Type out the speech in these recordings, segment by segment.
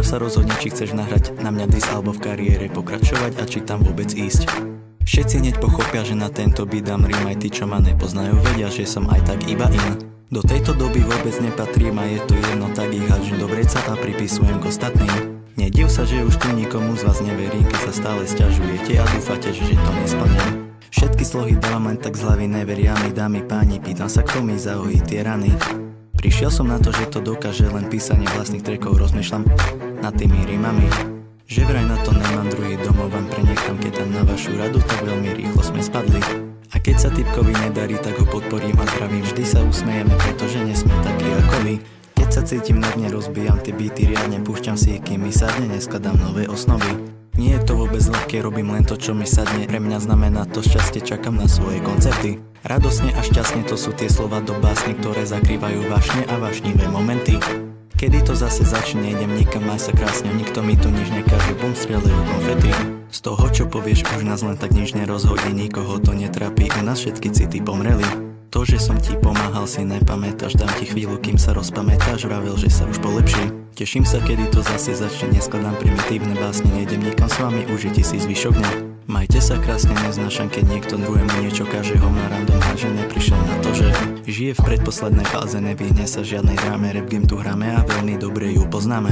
Najprv sa rozhodni, či chceš nahrať na mňa diss alebo v kariére pokračovať a či tam vôbec ísť. Všetci hneď pochopia, že na tento beat dám rím, aj tí, čo ma nepoznajú, vedia, že som aj tak iba in. Do tejto doby vôbec nepatrím a je to jedno, tak ich hážem do vreca a pripisujem k ostatným. Nediv sa, že už tu nikomu z vás neverím, keď sa stále sťažujete a dúfate, že to nesplním. Všetky slohy dávam len tak z hlavy, neveria mi, dámy páni, pýtam sa, kto mi zahojí tie rany. Prišiel som na to, že to dokáže len písanie vlastných trackov, rozmýšľam nad tými rímami. Že vraj na to nemám druhý domov, vám prenechám, keď tam na vašu radu, tak veľmi rýchlo sme spadli. A keď sa typkovi nedarí, tak ho podporím a zdravím, vždy sa usmejeme, pretože nesme takí ako vy. Keď sa cítim na dne, rozbijam tie beaty riadne, púšťam si, kým mi sadne, neskladám nové osnovy. Nie je to vôbec ľahké, robím len to, čo mi sadne, pre mňa znamená to šťastie, čakám na svoje koncerty. Radosne a šťastne, to sú tie slova do básne, ktoré zakrývajú vášne a vášnivé momenty. Kedy to zase začne, idem nikam, maj sa krásne, nikto mi tu nič nekáže, bum, strieľajú konfety. Z toho, čo povieš, už nás len tak nič nerozhodí, nikoho to netrápi, u nás všetky city pomreli. To, že som ti pomáhal, si nepamätáš, dám ti chvíľu, kým sa rozpamätáš, vravel, že sa už polepší. Teším sa, kedy to zase začne, neskladám primitívne básne, nejdem nikam s vami, užite si zvyšok dňa. Majte sa krásne, neznášam, keď niekto druhému niečo káže, ho na random a že neprišiel na to, že žije v predposlednej fáze, nevyhne sa žiadnej dráme, rap game tu hráme a veľmi dobre ju poznáme.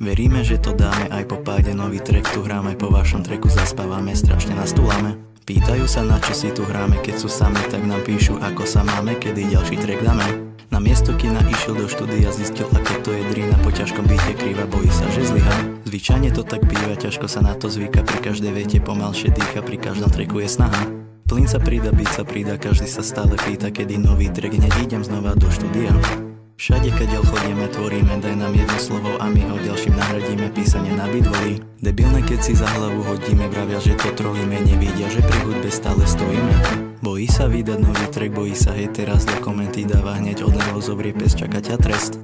Veríme, že to dáme, aj po páde nový track tu hráme, po vašom tracku zaspávame, strašne nás tuláme. Pýtajú sa, na čo si tu hráme, keď sú sami, tak nám píšu, ako sa máme, kedy ďalší track dáme. Na miesto kina išiel do štúdia, zistil, aké to je drina, po ťažkom byte krýva, bojí sa, že zlyha. Zvyčajne to tak býva, ťažko sa na to zvyka, pri každej vete pomalšie dýcha, pri každom tracku je snaha. Plyn sa prída, beat sa prída, každý sa stále pýta, kedy nový track, hneď idem znova do štúdia. Všade, kadiaľ chodíme, tvoríme, daj nám jedno slovo a my ho ďalším nahradíme, písanie na beat volí. Debilné, keď si za hlavu hodíme, vravia, že to trolíme, nevidia, že pri hudbe stále stojíme. Bojí sa vydať nový track, bojí sa hej teraz do komenty, dáva hneď od nervov zobrie pes, čaká ťa trest.